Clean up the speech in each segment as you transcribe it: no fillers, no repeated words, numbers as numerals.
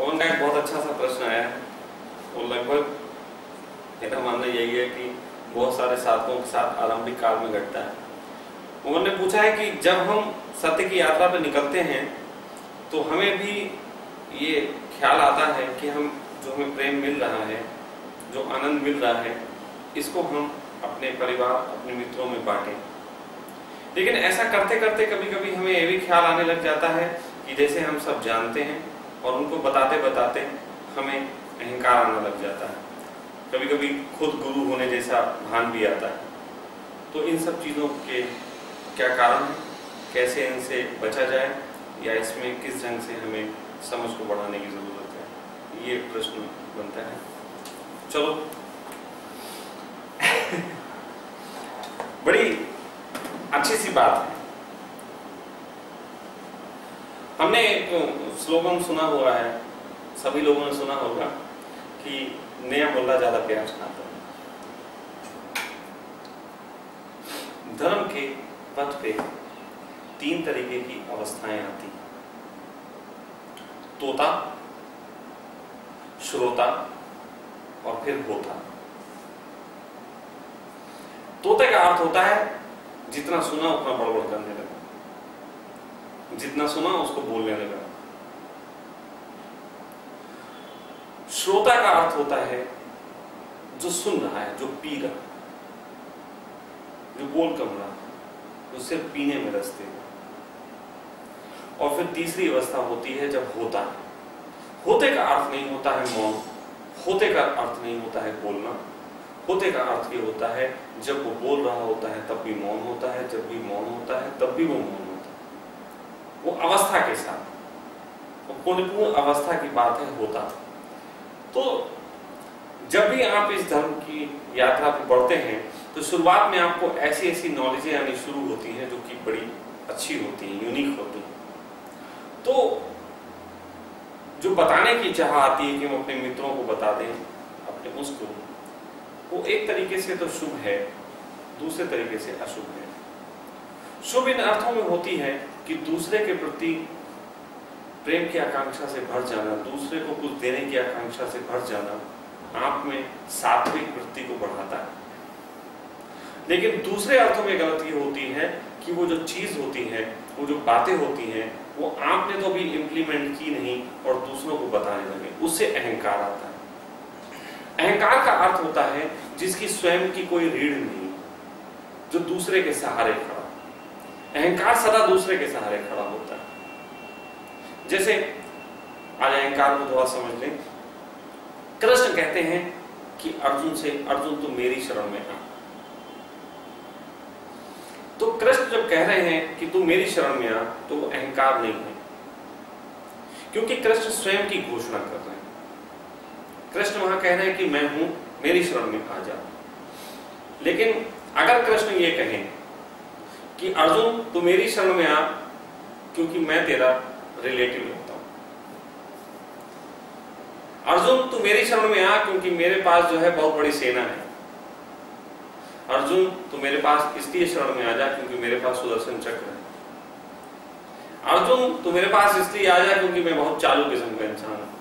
पवन का एक बहुत अच्छा सा प्रश्न आया है और लगभग मेरा मानना यही है कि बहुत सारे साधकों के साथ आरंभिक काल में घटता है। उन्होंने पूछा है कि जब हम सत्य की यात्रा पर निकलते हैं तो हमें भी ये ख्याल आता है कि हम जो हमें प्रेम मिल रहा है, जो आनंद मिल रहा है, इसको हम अपने परिवार, अपने मित्रों में बांटें। लेकिन ऐसा करते करते कभी कभी हमें ये भी ख्याल आने लग जाता है कि जैसे हम सब जानते हैं और उनको बताते बताते हमें अहंकार आने लग जाता है। कभी कभी खुद गुरु होने जैसा भान भी आता है। तो इन सब चीज़ों के क्या कारण है, कैसे इनसे बचा जाए, या इसमें किस ढंग से हमें समझ को बढ़ाने की जरूरत है, ये प्रश्न बनता है। चलो बड़ी अच्छी सी बात है। हमने एक स्लोगन सुना हुआ है, सभी लोगों ने सुना होगा कि नया मुल्ला ज्यादा प्याज खाता है। धर्म के पथ पे 3 तरीके की अवस्थाएं आती हैं: तोता, श्रोता और फिर होता। तोते का अर्थ होता है जितना सुना उतना बड़बड़ करने लगा, जितना सुना उसको बोलने लगा। श्रोता का अर्थ होता है जो सुन रहा है, जो पी रहा, जो बोल कम रहा, जो सिर्फ पीने में रस देगा। और फिर तीसरी अवस्था होती है जब होता है। होते का अर्थ नहीं होता है मौन, होते का अर्थ नहीं होता है बोलना। होते का अर्थ ये होता है जब वो बोल रहा होता है तब भी मौन होता है, जब भी मौन होता है तब भी वो मौन होता है। वो अवस्था के साथ, वो पूर्ण अवस्था की बात है होता। तो जब भी आप इस धर्म की यात्रा पर बढ़ते हैं तो शुरुआत में आपको ऐसी ऐसी नॉलेजें आनी शुरू होती हैं जो कि बड़ी अच्छी होती हैं, यूनिक होती हैं। तो जो बताने की चाह आती है कि हम अपने मित्रों को बता दें, अपने उसको, वो एक तरीके से तो शुभ है, दूसरे तरीके से अशुभ है। शुभ इन अर्थों में होती है कि दूसरे के प्रति प्रेम की आकांक्षा से भर जाना, दूसरे को कुछ देने की आकांक्षा से भर जाना आप में सात्विक वृत्ति को बढ़ाता है। लेकिन दूसरे अर्थों में गलती होती है कि वो जो चीज होती है, वो जो बातें होती हैं, वो आपने तो भी इंप्लीमेंट की नहीं और दूसरों को बताने लगे, उससे अहंकार आता है। अहंकार का अर्थ होता है जिसकी स्वयं की कोई रीढ़ नहीं, जो दूसरे के सहारे खड़ा। अहंकार सदा दूसरे के सहारे खड़ा होता है। जैसे आज अहंकार को थोड़ा समझ लें। कृष्ण कहते हैं कि अर्जुन से, अर्जुन तुम मेरी शरण में आ। तो कृष्ण जब कह रहे हैं कि तू मेरी शरण में आ, तो वो अहंकार नहीं है, क्योंकि कृष्ण स्वयं की घोषणा कर रहे हैं। कृष्ण वहां कह रहे हैं कि मैं हूं, मेरी शरण में आ जा। लेकिन अगर कृष्ण ये कहें कि अर्जुन तू मेरी शरण में आ क्योंकि मैं तेरा रिलेटिव होता हूं, अर्जुन तू मेरी शरण में आ क्योंकि मेरे पास जो है बहुत बड़ी सेना है, अर्जुन तू मेरे पास इसलिए शरण में आ जा क्योंकि मेरे पास सुदर्शन चक्र है, अर्जुन तू मेरे पास इसलिए आ जा क्योंकि मैं बहुत चालू किस्म का इंसान हूं।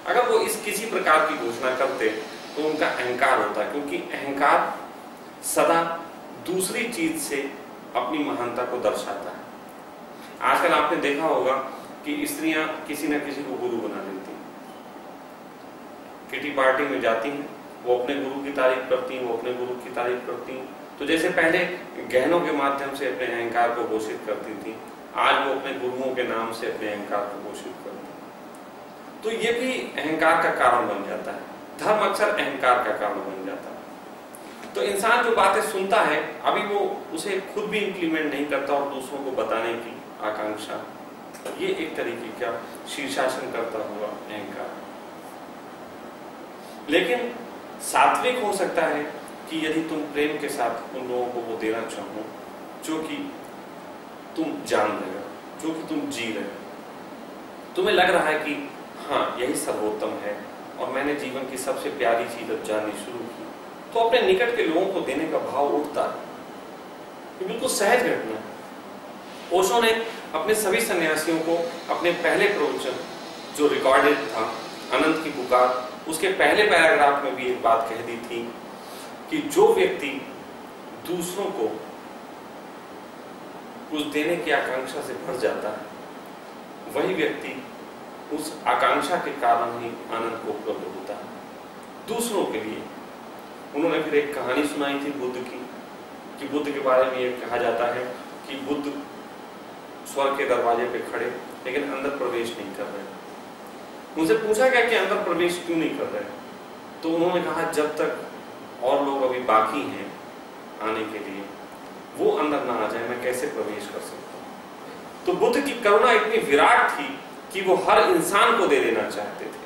अगर वो इस किसी प्रकार की घोषणा करते तो उनका अहंकार होता है, क्योंकि अहंकार सदा दूसरी चीज से अपनी महानता को दर्शाता है। आजकल आपने देखा होगा कि स्त्रियां किसी न किसी को गुरु बना देती हैं, किटी पार्टी में जाती हैं, वो अपने गुरु की तारीफ करती हैं, वो अपने गुरु की तारीफ करती हैं। तो जैसे पहले गहनों के माध्यम से अपने अहंकार को घोषित करती थी, आज वो अपने गुरुओं के नाम से अपने अहंकार को घोषित करती हैं। तो ये भी अहंकार का कारण बन जाता है। धर्म अक्सर अहंकार का कारण बन जाता है। तो इंसान जो बातें सुनता है, अभी वो उसे खुद भी इंप्लीमेंट नहीं करता और दूसरों को बताने की आकांक्षा, ये एक तरीके का शीर्षासन करता हुआ अहंकार। लेकिन सात्विक हो सकता है कि यदि तुम प्रेम के साथ उन लोगों को वो देना चाहो जो कि तुम जान रहे हो, जो कि तुम जी रहे हो, तुम्हें लग रहा है कि हाँ यही सर्वोत्तम है और मैंने जीवन की सबसे प्यारी चीज जब जाननी शुरू की, तो अपने निकट के लोगों को देने का भाव उठता है। ये बिल्कुल सहज घटना है। ओशो ने अपने सभी सन्यासियों को अपने पहले प्रवचन जो रिकॉर्डेड था, अनंत की पुकार, उसके पहले पैराग्राफ में भी एक बात कह दी थी कि जो व्यक्ति दूसरों को कुछ देने की आकांक्षा से भर जाता है, वही व्यक्ति उस आकांक्षा के कारण ही आनंद को उपलब्ध होता है दूसरों के लिए। उन्होंने फिर एक कहानी सुनाई थी बुद्ध की, कि बुद्ध के बारे में ये कहा जाता है कि बुद्ध स्वर्ग के दरवाजे पे खड़े, लेकिन अंदर प्रवेश नहीं कर रहे। उनसे पूछा गया कि अंदर प्रवेश क्यों नहीं कर रहे, तो उन्होंने कहा जब तक और लोग अभी बाकी हैं आने के लिए, वो अंदर ना आ जाए, मैं कैसे प्रवेश कर सकता हूं। तो बुद्ध की करुणा इतनी विराट थी कि वो हर इंसान को दे देना चाहते थे,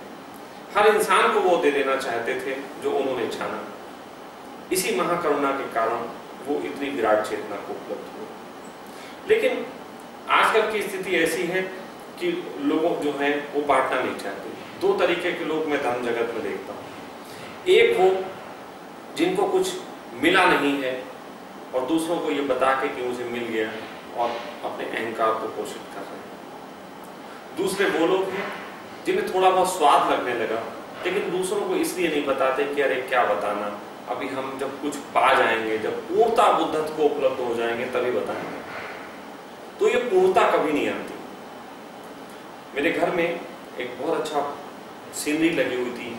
हर इंसान को वो दे देना चाहते थे जो उन्होंने जाना। इसी महाकरुणा के कारण वो इतनी विराट चेतना को उपलब्ध हुई। लेकिन आजकल की स्थिति ऐसी है कि लोग जो हैं वो बांटना नहीं चाहते। दो तरीके के लोग मैं धर्म जगत में देखता हूं। एक वो जिनको कुछ मिला नहीं है और दूसरों को ये बता के कि मुझे मिल गया और अपने अहंकार को पोषित कर रहे हैं। दूसरे वो लोग हैं जिन्हें थोड़ा बहुत स्वाद लगने लगा, लेकिन दूसरों को इसलिए नहीं बताते कि अरे क्या बताना, अभी हम जब कुछ पा जाएंगे, जब पूर्णता बुद्धत्व को उपलब्ध हो जाएंगे तभी बताएंगे। तो ये पूर्णता कभी नहीं आती। मेरे घर में एक बहुत अच्छा सीनरी लगी हुई थी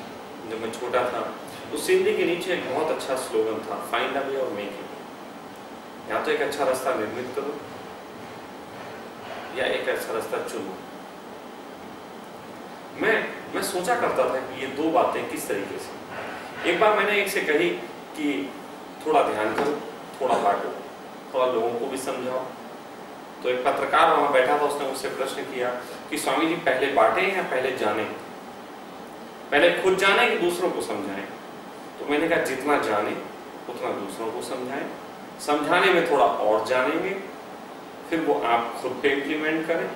जब मैं छोटा था। उस सीनरी के नीचे एक बहुत अच्छा स्लोगन था, फाइंड अ वे और मेक इट। या तो एक अच्छा रास्ता निर्मित करो या एक अच्छा रास्ता चुनो। मैं सोचा करता था कि ये दो बातें किस तरीके से। एक बार मैंने एक से कही कि थोड़ा ध्यान करो, थोड़ा बांटो, थोड़ा लोगों को भी समझाओ। तो एक पत्रकार वहां बैठा था, उसने मुझसे प्रश्न किया कि स्वामी जी पहले बांटे या पहले जाने, पहले खुद जाने कि दूसरों को समझाएं। तो मैंने कहा जितना जाने उतना दूसरों को समझाएं, समझाने में थोड़ा और जानेंगे, फिर वो आप खुद पे इम्प्लीमेंट करें,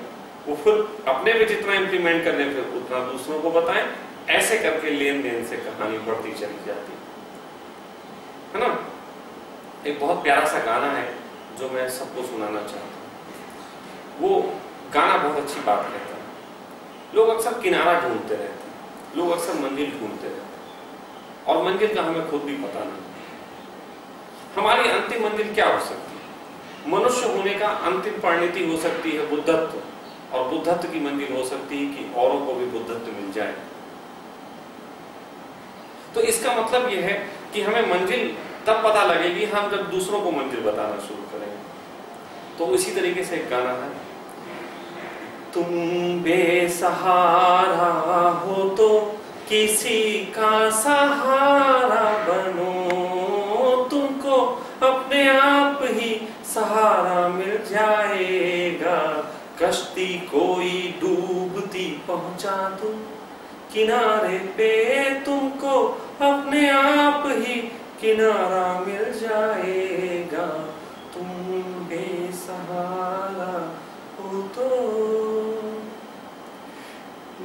वो फिर अपने में जितना इम्प्लीमेंट करने फिर उतना दूसरों को बताएं। ऐसे करके लेन देन से कहानी बढ़ती चली जाती है ना। एक बहुत प्यारा सा गाना है जो मैं सबको सुनाना चाहता हूँ। वो गाना बहुत अच्छी बात कहता है। लोग अक्सर किनारा ढूंढते रहते हैं, लोग अक्सर मंजिल ढूंढते रहते हैं, और मंजिल का हमें खुद भी पता नहीं। हमारी अंतिम मंजिल क्या हो सकती है? मनुष्य होने का अंतिम परिणति हो सकती है बुद्धत्व, और बुद्धत्व की मंजिल हो सकती है कि औरों को भी बुद्धत्व मिल जाए। तो इसका मतलब यह है कि हमें मंजिल तब पता लगेगी हम जब दूसरों को मंजिल बताना शुरू करेंगे। तो इसी तरीके से एक गाना है, तुम बेसहारा हो तो किसी का सहारा बनो, तुमको अपने आप ही सहारा मिल जाएगा। कश्ती कोई डूबती पहुंचा दो किनारे पे, तुमको अपने आप ही किनारा मिल जाएगा। तुम बेसहारा हो तो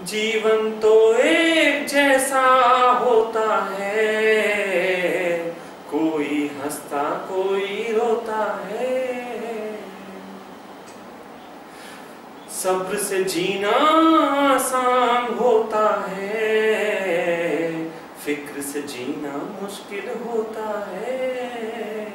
जीवन तो एक जैसा होता है, कोई हंसता कोई रोता है। सब्र से जीना आसान होता है, फिक्र से जीना मुश्किल होता है।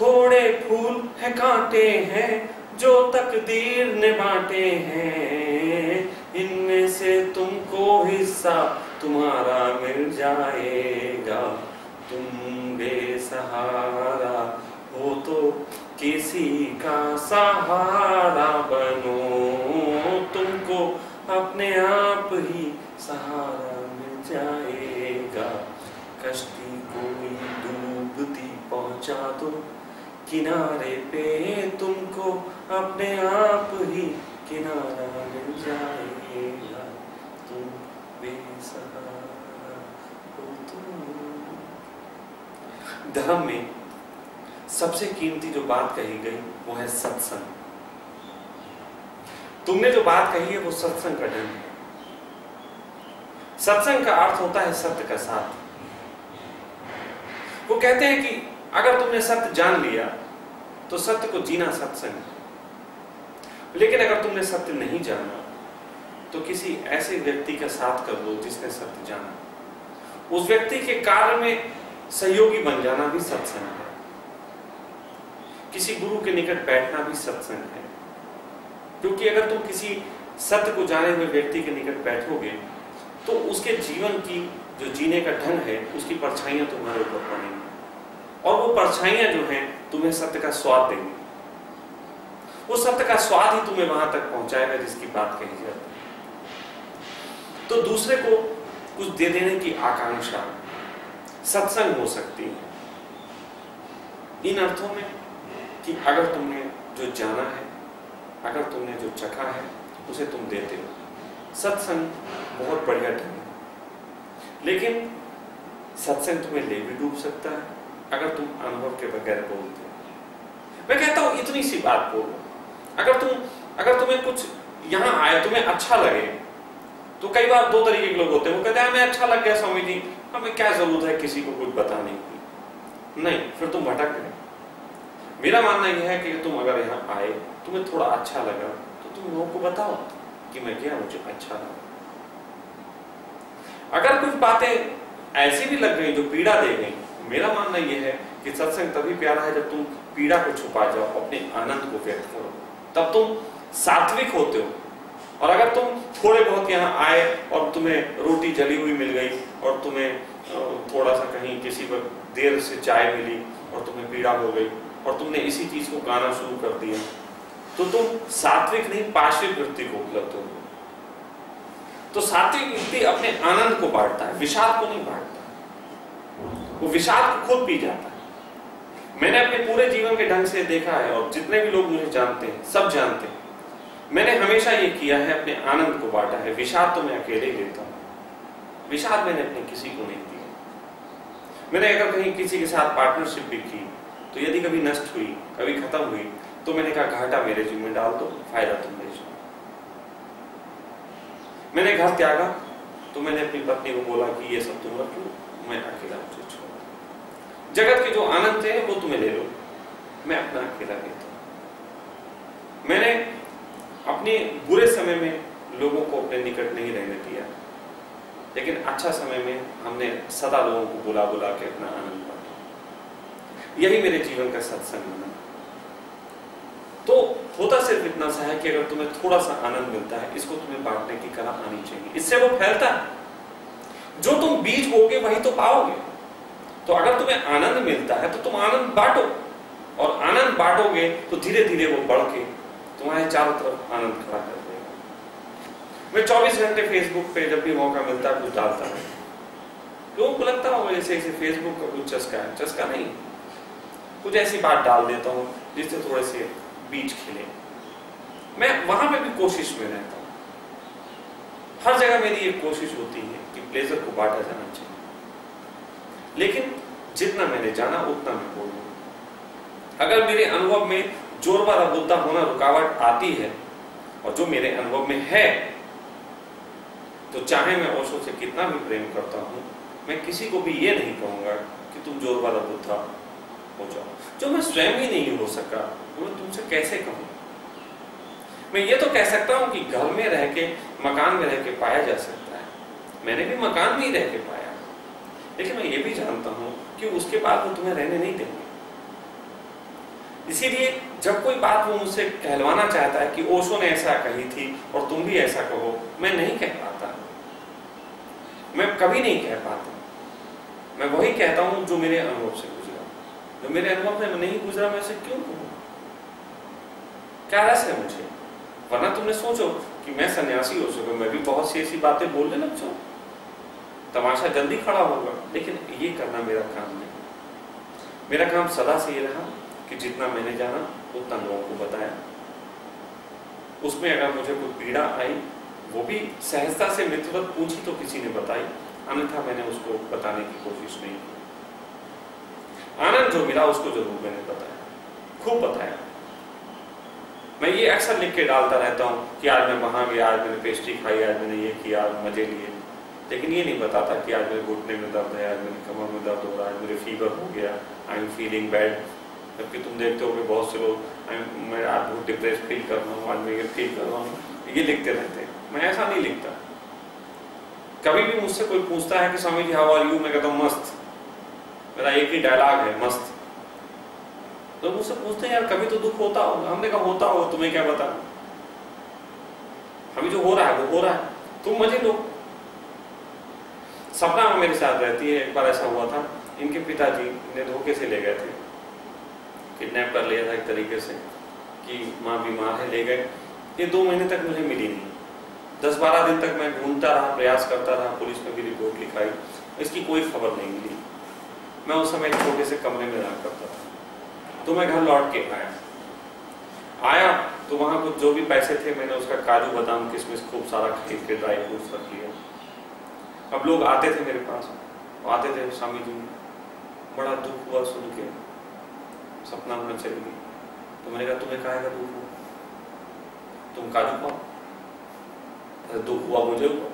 थोड़े फूल है कांटे हैं जो तकदीर ने बांटे हैं, इनमें से तुमको हिस्सा तुम्हारा मिल जाएगा। तुम बेसहारा हो तो किसी का सहारा बनो, तुमको अपने आप ही सहारा मिल जाएगा। कश्ती कोई डूबती पहुंचा दो किनारे पे, तुमको अपने आप ही किनारा मिल जाएगा। तुम बेसहारा हो तो। धर्म में सबसे कीमती जो बात कही गई वो है सत्संग। तुमने जो बात कही है वो सत्संग का ढंग है। सत्संग का अर्थ होता है सत्य का साथ। वो कहते हैं कि अगर तुमने सत्य जान लिया तो सत्य को जीना सत्संग है, लेकिन अगर तुमने सत्य नहीं जाना तो किसी ऐसे व्यक्ति का साथ कर लो जिसने सत्य जाना। उस व्यक्ति के कार्य में सहयोगी बन जाना भी सत्संग है। किसी गुरु के निकट बैठना भी सत्संग है, क्योंकि अगर तुम किसी सत्य को जाने हुए व्यक्ति के निकट बैठोगे तो उसके जीवन की जो जीने का ढंग है उसकी परछाइयां तुम्हारे ऊपर पड़ेंगी, और वो परछाइयां जो हैं तुम्हें सत्य का स्वाद देंगी। वो सत्य का स्वाद ही तुम्हें वहां तक पहुंचाएगा जिसकी बात कही जाती है। तो दूसरे को कुछ दे देने की आकांक्षा सत्संग हो सकती है, इन अर्थों में कि अगर तुमने जो जाना है, अगर तुमने जो चखा है, उसे तुम देते हो। सत्संग बहुत बढ़िया ढंग है, लेकिन सत्संग तुम्हें ले भी डूब सकता है अगर तुम अनुभव के बगैर बोलते हो। मैं कहता हूं इतनी सी बात बोलो, अगर तुम्हें कुछ यहां आए, तुम्हें अच्छा लगे, तो कई बार दो तरीके के लोग होते हैं। वो कहते हैं हमें अच्छा लग गया स्वामी जी, हमें क्या जरूरत है किसी को कुछ बताने की। नहीं, फिर तुम भटक गए। मेरा मानना यह है कि तुम अगर यहाँ आए, तुम्हें थोड़ा अच्छा लगा, तो तुम लोगों को बताओ कि मैं गया, मुझे अच्छा लगा। अगर कुछ बातें ऐसी भी लग गई जो पीड़ा दे गई, मेरा मानना यह है कि सत्संग तभी प्यारा है जब तुम पीड़ा को छुपा जाओ, अपने आनंद को व्यक्त करो, तब तुम सात्विक होते हो। और अगर तुम थोड़े बहुत यहाँ आए और तुम्हें रोटी जली हुई मिल गई और तुम्हें थोड़ा सा कहीं किसी वक्त देर से चाय मिली और तुम्हें पीड़ा हो गई और तुमने इसी चीज को गाना शुरू कर दिया, तो तुम सात्विक नहीं पार्श्विक वृत्ति को उपलब्ध हो। तो सात्विक व्यक्ति अपने आनंद को बांटता है, विषाद को नहीं बांटता। वो विषाद को खुद पी जाता है। मैंने अपने पूरे जीवन के ढंग से देखा है, और जितने भी लोग मुझे जानते हैं सब जानते हैं, मैंने हमेशा ये किया है, अपने आनंद को बांटा है। विषाद तो मैं अकेले ही लेता हूं, विषाद मैंने अपने किसी को नहीं दिया। मैंने अगर कहीं किसी के साथ पार्टनरशिप भी की, तो यदि कभी नष्ट हुई, कभी खत्म हुई, तो मैंने कहा घाटा मेरे जिम्मे डाल दो, फायदा तुम ले जाओ। मैंने घर त्यागा, तो मैंने अपनी पत्नी को बोला कि ये सब तुम रख लो, मैं अकेला मुझे छोड़ो। जगत के जो आनंद थे वो तुम्हें ले लो, मैं अपना अकेला लेता हूं। मैंने अपने बुरे समय में लोगों को अपने निकट नहीं रहने दिया, लेकिन अच्छा समय में हमने सदा लोगों को बुला बुला के अपना आनंद बांटा। यही मेरे जीवन का सत्संग बना। तो होता सिर्फ इतना सा है कि अगर तुम्हें थोड़ा सा आनंद मिलता है, इसको तुम्हें बांटने की कला आनी चाहिए, इससे वो फैलता है। जो तुम बीज बोगे वही तो पाओगे। तो अगर तुम्हें आनंद मिलता है तो तुम आनंद बांटो, और आनंद बांटोगे तो धीरे धीरे वो बढ़ के तुम्हारे चारों तरफ आनंद खड़ा कर देगा। मैं 24 घंटे फेसबुक पे जब भी मौका मिलता है कुछ डालता है। लोगों को लगता होगा जैसे फेसबुक का कुछ चस्का है, चस्का नहीं, कुछ ऐसी बात डाल देता हूँ जिससे थोड़े से बीज खिले। मैं वहां पे भी कोशिश में रहता हूँ। हर जगह मेरी ये कोशिश होती है कि प्लेजर को बांटा जाना चाहिए, लेकिन जितना मैंने जाना उतना मैं बोलूँ। अगर मेरे अनुभव में जोरबा रबुद्दा होना रुकावट आती है, और जो मेरे अनुभव में है, तो चाहे मैं ओशो से कितना भी प्रेम करता हूं, मैं किसी को भी ये नहीं कहूंगा कि तुम जोरबा रबुद्दा हो जाओ। जो मैं स्वयं ही नहीं हो सका, मैं तुमसे कैसे कहूं? मैं ये तो कह सकता हूं कि घर में रह के, मकान में रह के पाया जा सकता है। मैंने भी मकान में ही रह के पाया, लेकिन मैं ये भी जानता हूं कि उसके बाद वो तुम्हें रहने नहीं देंगे। इसीलिए जब कोई बात वो मुझसे कहलवाना चाहता है कि ओशो ने ऐसा कही थी और तुम भी ऐसा कहो, मैं नहीं कह पाता, मैं कभी नहीं कह पाता। मैं वही कहता हूं जो मेरे अनुभव से गुजरा। जो मेरे अनुभव में नहीं गुजरा, मैं इसे क्यों कहूं? क्या रस है मुझे? वरना तुमने सोचो कि मैं सन्यासी हो सको, मैं भी बहुत सी ऐसी बातें बोलने लग जाऊं, तमाशा जल्दी खड़ा होगा। लेकिन ये करना मेरा काम नहीं। मेरा काम सदा से ये रहा कि जितना मैंने जाना उतना लोगों को बताया। उसमें अगर मुझे कोई पीड़ा आई, वो भी सहजता से मित्रवत पूछी तो किसी ने बताई, अन्यथा मैंने उसको बताने की कोशिश नहीं की। आनंद जो मिला उसको जरूर मैंने बताया, खूब बताया। मैं ये अक्सर लिख के डालता रहता हूँ कि आज मैं वहां गया, आज मैंने पेस्ट्री खाई, आज मैंने ये किया, आज मजे लिए, लेकिन ये नहीं बताता कि आज मेरे घुटने में दर्द है, आज मेरे कमर में दर्द हो रहा है, आज मेरे फीवर हो गया, आई एम फीलिंग बैड। जबकि तुम देखते हो कि बहुत से लोग मैं आज बहुत डिप्रेस फील कर रहा हूँ, आज मैं ये फील कर रहा हूँ, ये लिखते रहते हैं। मैं ऐसा नहीं लिखता। कभी भी मुझसे कोई पूछता है कि Swami ji how are you, मैं कहता हूँ मस्त। मेरा एक ही डायलॉग है, मस्त। तो मुझसे पूछते हैं यार कभी तो दुख होता होगा। हमने कहा होता हो, तुम्हें क्या पता, अभी जो हो रहा है वो हो रहा है, तुम मजे लो। सपना में मेरे साथ रहती है। एक बार ऐसा हुआ था, इनके पिताजी ने धोखे से ले गए थे, किडनैप कर लिया था एक तरीके से कि माँ बीमार है, ले गए। ये 2 महीने तक मुझे मिली नहीं। 10-12 दिन तक मैं ढूंढता रहा, प्रयास करता रहा, पुलिस में भी रिपोर्ट लिखाई, इसकी कोई खबर नहीं मिली। मैं उस समय एक छोटे से कमरे में रहा करता था। तो मैं घर लौट के आया तो वहां कुछ जो भी पैसे थे मैंने उसका काजू बादाम किशमिश खूब सारा खरीद के ड्राई फ्रूट्स रख लिया। अब लोग आते थे मेरे पास, आते थे स्वामी जी बड़ा दुख हुआ सुन के, सपना में चली गई। तो मैंने कहा तुम्हें काहे का दुख हुआ, तुम काजू पाओ। दुख हुआ मुझे हुआ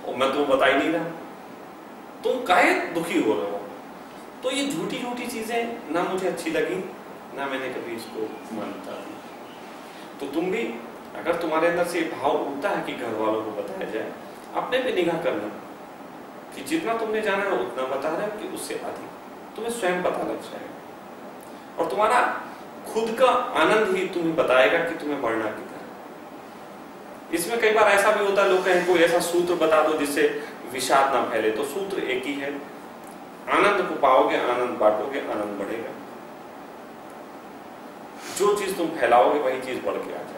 और मैं तुम्हें बता ही नहीं रहा, तुम काहे दुखी हो रहे हो। तो ये झूठी झूठी चीजें ना मुझे अच्छी लगी, ना मैंने कभी इसको मानता दी। तो तुम भी अगर तुम्हारे अंदर से भाव उठता है कि घर वालों को बताया जाए, अपने पे निगाह करना कि जितना तुमने जाना है उतना बता रहे हो कि उससे अधिक तुम्हें स्वयं पता लग जाएगा। और तुम्हारा खुद का आनंद ही तुम्हें बताएगा कि तुम्हें बढ़ना कितना है। इसमें कई बार ऐसा भी होता है, लोग कहें कोई ऐसा सूत्र बता दो जिससे विषाद ना फैले। तो सूत्र एक ही है, आनंद को पाओगे, आनंद बांटोगे, आनंद बढ़ेगा। जो चीज तुम फैलाओगे वही चीज बढ़ के आ जाएगी।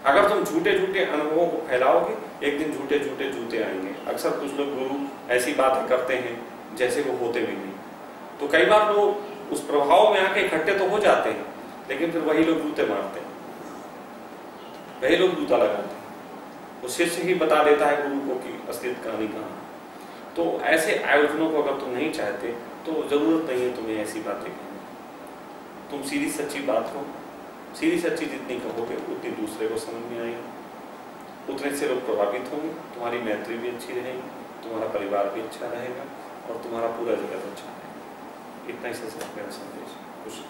अगर तुम झूठे झूठे अनुभवों को फैलाओगे, एक दिन झूठे झूठे जूते आएंगे। अक्सर कुछ लोग गुरु ऐसी बातें करते हैं जैसे वो होते भी नहीं। तो कई बार लोग उस प्रभाव में आके इकट्ठे तो हो जाते हैं, लेकिन फिर वही लोग जूते मारते हैं, वही लोग जूता लगाते हैं। वो शिष्य ही बता देता है गुरु को कि असलियत कहानी कहाँ। तो ऐसे आयोजनों को अगर तुम नहीं चाहते तो जरूरत नहीं है तुम्हें ऐसी बातें कहने। तुम सीधी सच्ची बात हो, सीधी सच्ची जितनी कहोगे उतनी दूसरे को समझ में आएगी, उतने से लोग प्रभावित होंगे, तुम्हारी मैत्री भी अच्छी रहेगी, तुम्हारा परिवार भी अच्छा रहेगा और तुम्हारा पूरा जगत अच्छा रहेगा। इतना ही सच मेरा संदेश। खुश